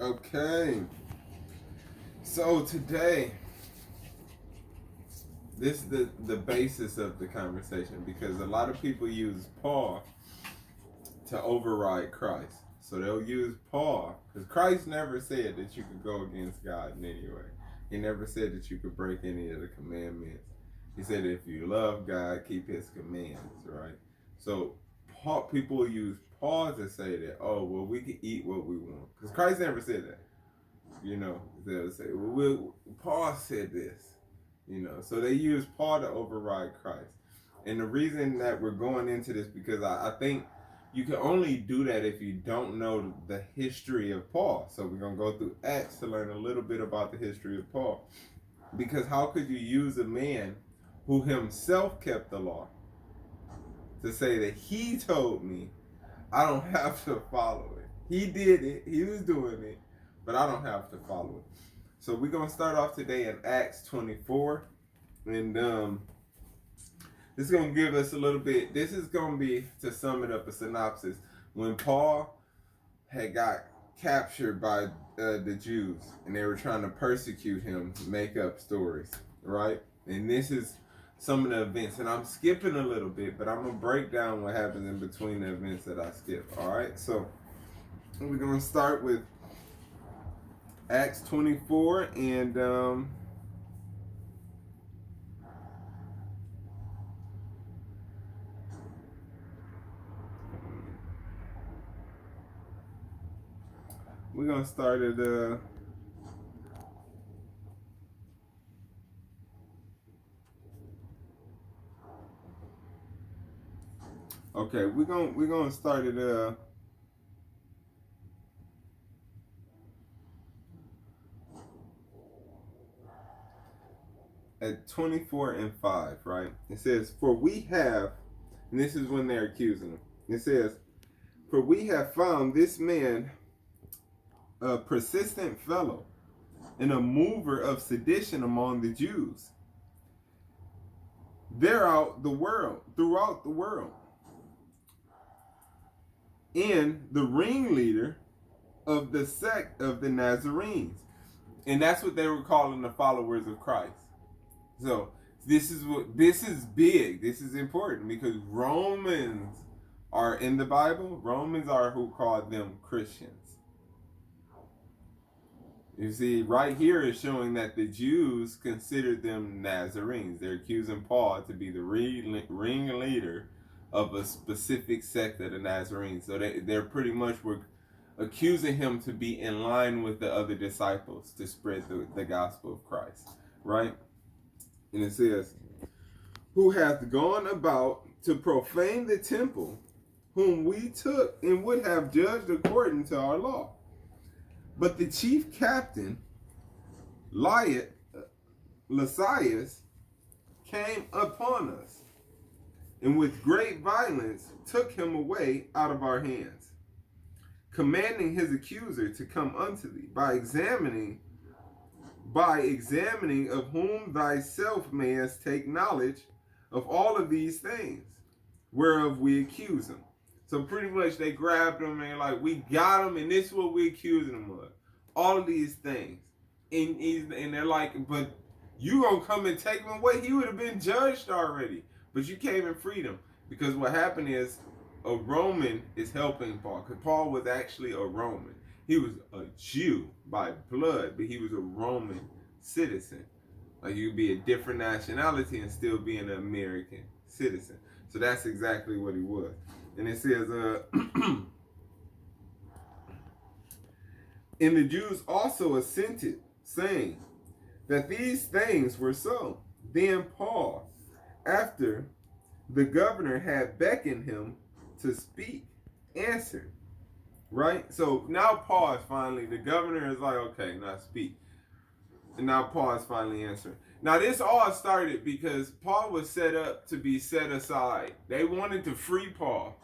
Okay, so today, this is the basis of the conversation because a lot of people use Paul to override Christ. So they'll use Paul because Christ never said that you could go against God in any way. He never said that you could break any of the commandments. He said if you love God, keep His commands, right? So people will use Paul to say that, oh, well, we can eat what we want because Christ never said that. They'll say, well, Paul said this. So they use Paul to override Christ. And the reason that we're going into this because I think you can only do that if you don't know the history of Paul. So we're going to go through Acts to learn a little bit about the history of Paul. Because how could you use a man who himself kept the law to say that he told me I don't have to follow it? He did it. He was doing it. But I don't have to follow it. So we're going to start off today in Acts 24. And this is going to give us a little bit. This is going to be, to sum it up, a synopsis. When Paul had got captured by the Jews and they were trying to persecute him, make up stories, right? And this is some of the events. And I'm skipping a little bit, but I'm going to break down what happens in between the events that I skip, all right? So we're going to start with Acts 24 and we're going to start at okay, we're going to start at 24 and 5, right? It says, for we have, and this is when they're accusing him. It says, for we have found this man a persistent fellow and a mover of sedition among the Jews throughout the world, and the ringleader of the sect of the Nazarenes. And that's what they were calling the followers of Christ. So this is big. This is important because Romans are in the Bible. Romans are who called them Christians. You see, right here is showing that the Jews considered them Nazarenes. They're accusing Paul to be the ringleader of a specific sect of the Nazarenes. So they're pretty much were accusing him to be in line with the other disciples to spread the gospel of Christ, right? And it says, who hath gone about to profane the temple, whom we took and would have judged according to our law. But the chief captain, Lysias, came upon us, and with great violence took him away out of our hands, commanding his accuser to come unto thee, by examining of whom thyself mayest take knowledge of all of these things, whereof we accuse him. So pretty much they grabbed him and like, we got him, and this is what we're accusing him of. All of these things. And they're like, but you gonna come and take him away? He would have been judged already. But you came and freed him. Because what happened is a Roman is helping Paul. Because Paul was actually a Roman. He was a Jew by blood, but he was a Roman citizen. Like you could be a different nationality and still be an American citizen. So that's exactly what he was. And it says, and the Jews also assented, saying that these things were so. Then Paul, after the governor had beckoned him to speak, answered. Right? So now Paul is finally, the governor is like, okay, now speak. And now Paul is finally answering. Now this all started because Paul was set up to be set aside. They wanted to free Paul.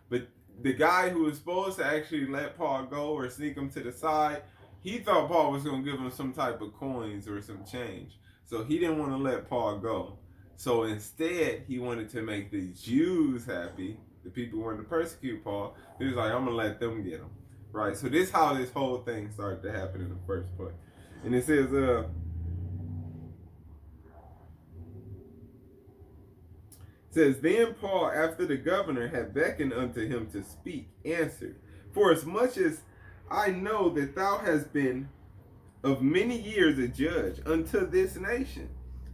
But the guy who was supposed to actually let Paul go or sneak him to the side, he thought Paul was going to give him some type of coins or some change. So he didn't want to let Paul go. So instead, he wanted to make the Jews happy, the people who wanted to persecute Paul. He was like, I'm going to let them get him. right? So this is how this whole thing started to happen in the first place. And it says, then Paul, after the governor had beckoned unto him to speak, answered, for as much as I know that thou hast been of many years a judge unto this nation,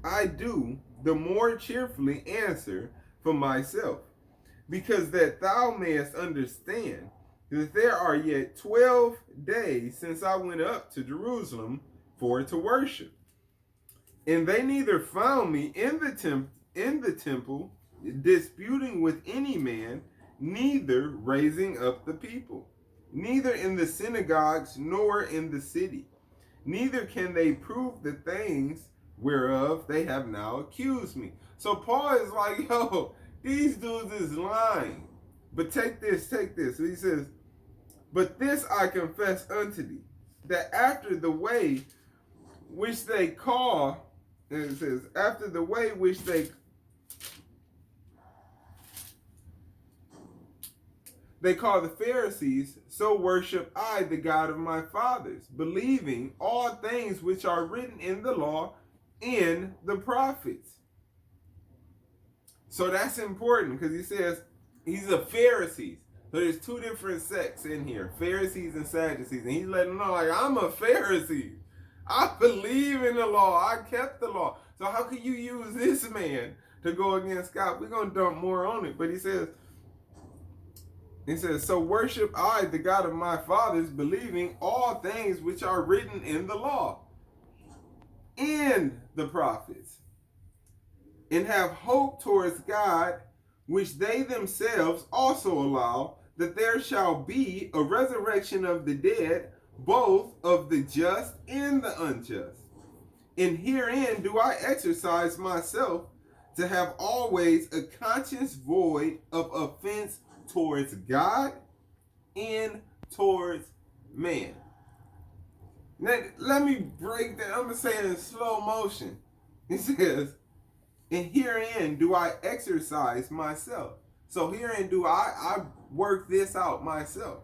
I do the more cheerfully answer for myself, because that thou mayest understand that there are yet 12 days since I went up to Jerusalem for to worship. And they neither found me in the temple disputing with any man, neither raising up the people, neither in the synagogues nor in the city. Neither can they prove the things whereof they have now accused me. So Paul is like, yo, these dudes is lying. But take this. So he says, but this I confess unto thee, that after the way which they call, and it says, after the way which they call the Pharisees, so worship I the God of my fathers, believing all things which are written in the law and the prophets. So that's important, because he says he's a Pharisee. So there's two different sects in here, Pharisees and Sadducees. And he's letting them know, like, I'm a Pharisee. I believe in the law. I kept the law. So how can you use this man to go against God? We're going to dump more on it. But he says, so worship I the God of my fathers, believing all things which are written in the law and the prophets, and have hope towards God, which they themselves also allow, that there shall be a resurrection of the dead, both of the just and the unjust. And herein do I exercise myself to have always a conscience void of offense towards God and towards man. Now, let me break that. I'm going to say it in slow motion. It says, and herein do I exercise myself. So herein do I work this out myself.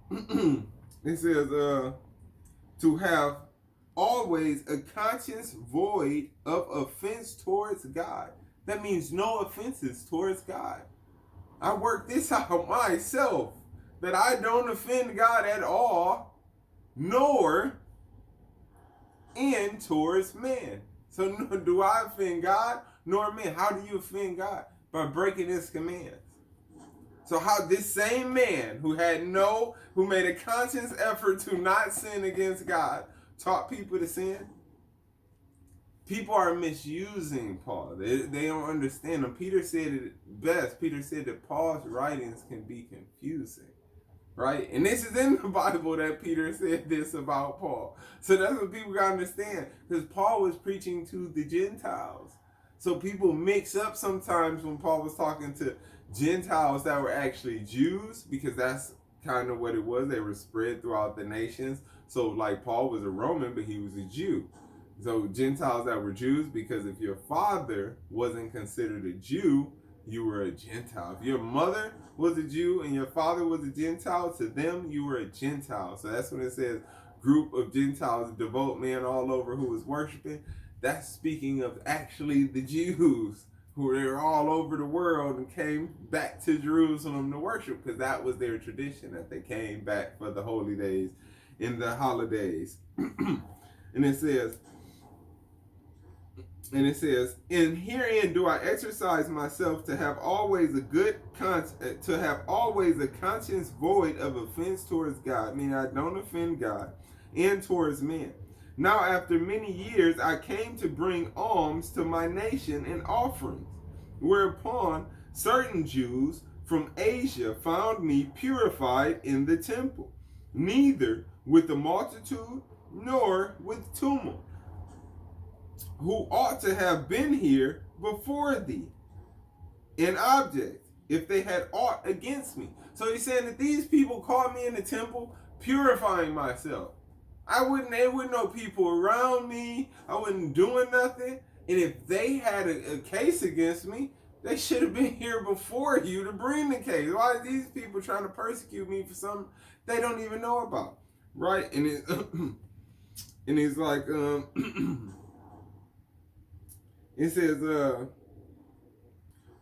It says, to have always a conscience void of offense towards God. That means no offenses towards God. I work this out myself, that I don't offend God at all, nor in towards man. So do I offend God nor man? How do you offend God? By breaking his commands. So how this same man who made a conscious effort to not sin against God, taught people to sin? People are misusing Paul. They don't understand him. Peter said it best. Peter said that Paul's writings can be confusing. Right? And this is in the Bible that Peter said this about Paul. So that's what people got to understand. Because Paul was preaching to the Gentiles. So people mix up sometimes when Paul was talking to Gentiles that were actually Jews, because that's kind of what it was. They were spread throughout the nations. So like Paul was a Roman, but he was a Jew. So Gentiles that were Jews, because if your father wasn't considered a Jew, you were a Gentile. If your mother was a Jew and your father was a Gentile, to them you were a Gentile. So that's when it says group of Gentiles, devout men all over who was worshiping. That's speaking of actually the Jews who were all over the world and came back to Jerusalem to worship, because that was their tradition, that they came back for the holy days and the holidays. And it says, and herein do I exercise myself to have always a conscience void of offense towards God, meaning I don't offend God, and towards men. Now after many years I came to bring alms to my nation and offerings, whereupon certain Jews from Asia found me purified in the temple, neither with the multitude nor with tumult, who ought to have been here before thee, an object, if they had aught against me. So he's saying that these people called me in the temple purifying myself. There wouldn't no people around me. I wasn't doing nothing. And if they had a case against me, They should have been here before you to bring the case. Why are these people trying to persecute me for something they don't even know about? Right? And and it's like it says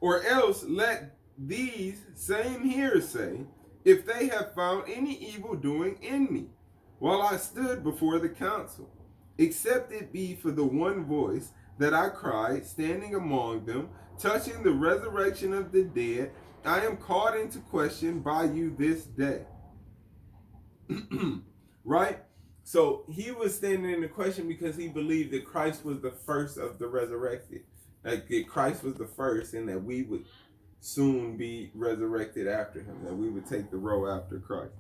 or else let these same here say, if they have found any evil doing in me, while I stood before the council, except it be for the one voice that I cried, standing among them, touching the resurrection of the dead, I am called into question by you this day. Right? So he was standing in the question because he believed that Christ was the first of the resurrected. Like that Christ was the first and that we would soon be resurrected after him, that we would take the road after Christ.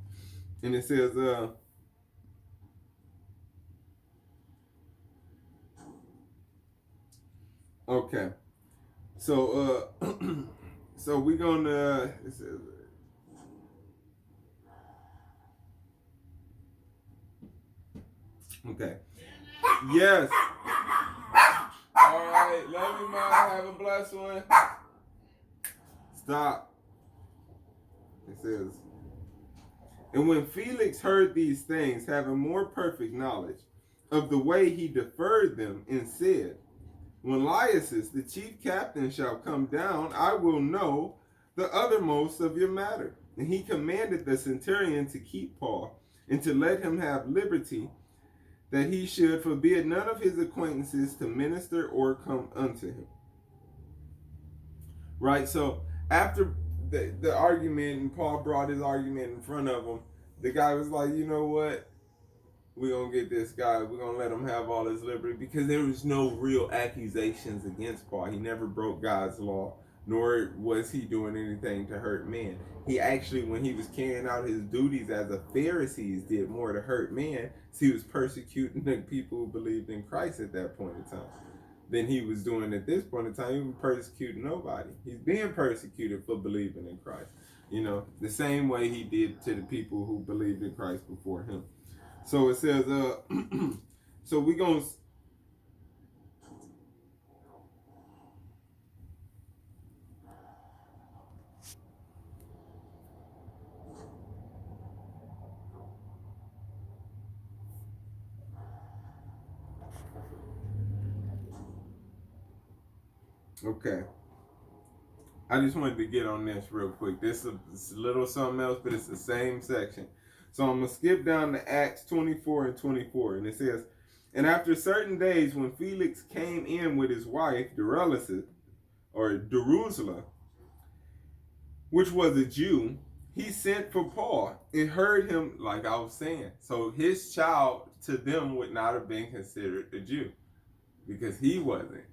And it says, okay. So so we're gonna it says, okay. Yes. All right, love you, Mom. Have a blessed one. Stop. It says, and when Felix heard these things, having more perfect knowledge of the way he deferred them, and said, when Lysias, the chief captain, shall come down, I will know the uttermost of your matter. And he commanded the centurion to keep Paul, and to let him have liberty, that he should forbid none of his acquaintances to minister or come unto him. Right? So after the argument, and Paul brought his argument in front of him, the guy was like, you know what? We're going to get this guy. We're going to let him have all his liberty, because there was no real accusations against Paul. He never broke God's law, nor was he doing anything to hurt men. He actually, when he was carrying out his duties as a Pharisee, did more to hurt men. So he was persecuting the people who believed in Christ at that point in time than he was doing at this point in time. He was persecuting nobody. He's being persecuted for believing in Christ. You know, the same way he did to the people who believed in Christ before him. So it says, so we're going to, okay. I just wanted to get on this real quick. This is a little something else, but it's the same section. So I'm going to skip down to Acts 24 and 24. And it says, and after certain days, when Felix came in with his wife, Drusilla, which was a Jew, he sent for Paul and heard him, like I was saying. So his child to them would not have been considered a Jew, because he wasn't,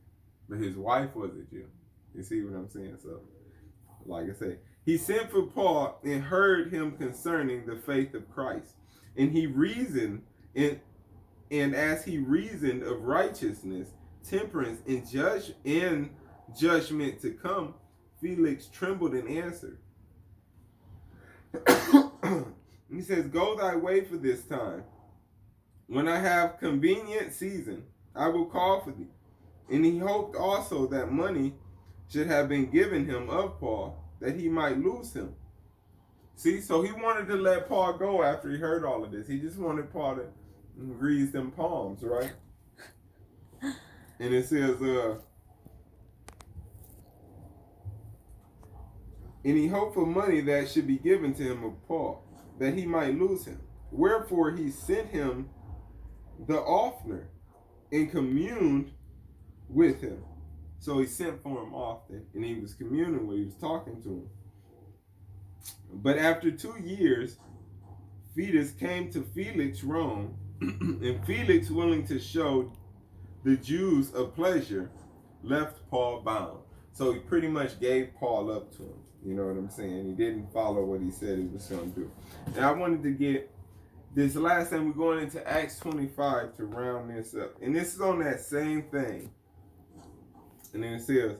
but his wife was a Jew. You see what I'm saying? So, like I say, he sent for Paul and heard him concerning the faith of Christ. And he reasoned, and as he reasoned of righteousness, temperance, and judgment to come, Felix trembled and answered. He says, go thy way for this time. When I have convenient season, I will call for thee. And he hoped also that money should have been given him of Paul, that he might lose him. See, so he wanted to let Paul go after he heard all of this. He just wanted Paul to grease them palms, right? And it says, and he hoped for money that should be given to him of Paul, that he might lose him. Wherefore he sent him the oftener and communed with him. So he sent for him often, and he was communing with him, he was talking to him. But after 2 years, Fetus came to Felix, Rome, and Felix, willing to show the Jews a pleasure, left Paul bound. So he pretty much gave Paul up to him. You know what I'm saying? He didn't follow what he said he was going to do. And I wanted to get this last time. We're going into Acts 25 to round this up. And this is on that same thing. And then it says,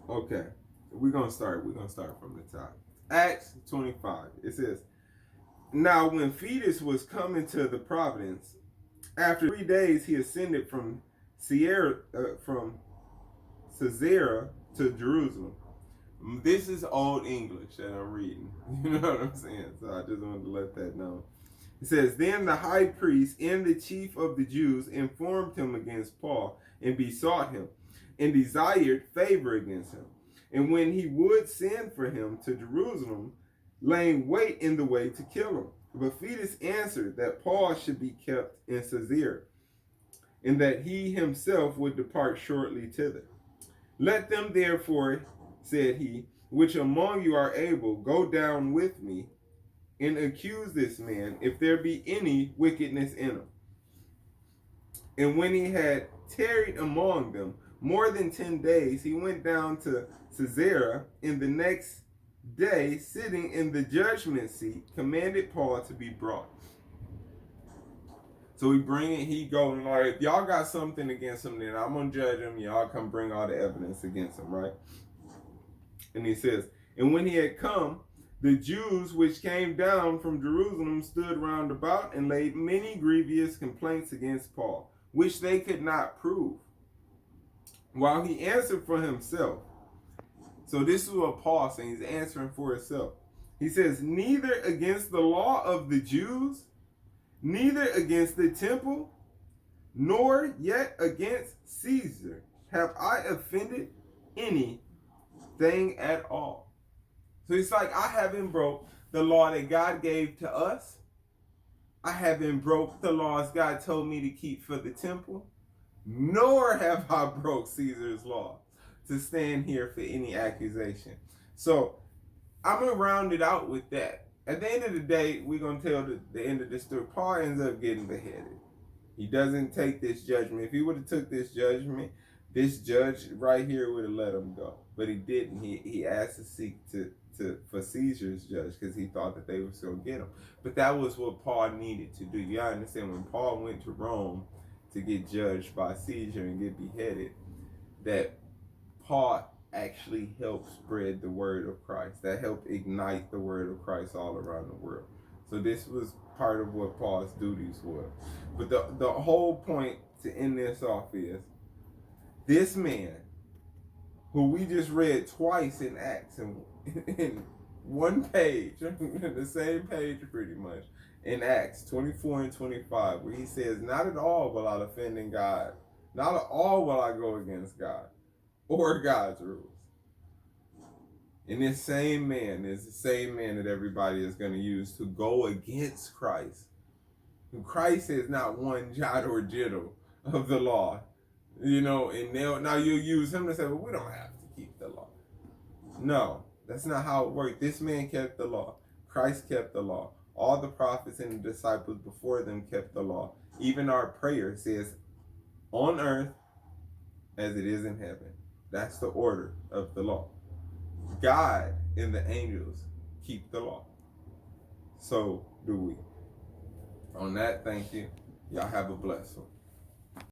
okay, we're gonna start from the top. Acts 25. It says, now when Fetus was coming to the province, after 3 days he ascended from Caesarea to Jerusalem. This is Old English that I'm reading. You know what I'm saying? So I just wanted to let that know. It says, then the high priest and the chief of the Jews informed him against Paul and besought him and desired favor against him. And when he would send for him to Jerusalem, laying wait in the way to kill him. But Fetus answered that Paul should be kept in Caesarea, and that he himself would depart shortly thither. Let them therefore, said he, which among you are able, go down with me and accuse this man, if there be any wickedness in him. And when he had tarried among them more than 10 days, he went down to Caesarea, and the next day, sitting in the judgment seat, commanded Paul to be brought. So he go, like, if y'all got something against him, then I'm going to judge him. Y'all come bring all the evidence against him, right? And he says, and when he had come, the Jews which came down from Jerusalem stood round about and laid many grievous complaints against Paul, which they could not prove, while he answered for himself. So this is what Paul saying. He's answering for himself. He says, neither against the law of the Jews, neither against the temple, nor yet against Caesar have I offended anything at all. So it's like, I haven't broke the law that God gave to us. I haven't broke the laws God told me to keep for the temple, nor have I broke Caesar's law to stand here for any accusation. So I'm going to round it out with that. At the end of the day, we're going to tell the end of the story. Paul ends up getting beheaded. He doesn't take this judgment. If he would have took this judgment, this judge right here would have let him go. But he didn't. He asked to seek for Caesar's judge because he thought that they were going to get him. But that was what Paul needed to do. You gotta understand, when Paul went to Rome to get judged by Caesar and get beheaded, that Paul actually helped spread the word of Christ. That helped ignite the word of Christ all around the world. So this was part of what Paul's duties were. But the whole point to end this off is, this man, who we just read twice in Acts, in one page, the same page pretty much, in Acts 24 and 25, where he says, not at all will I offend in God. Not at all will I go against God or God's rules. And this same man is the same man that everybody is going to use to go against Christ. And Christ is not one jot or tittle of the law. You know, and now you'll use him to say, well, we don't have to keep the law. No, that's not how it worked. This man kept the law. Christ kept the law. All the prophets and the disciples before them kept the law. Even our prayer says, on earth as it is in heaven. That's the order of the law. God and the angels keep the law. So do we. On that, thank you. Y'all have a blessed one.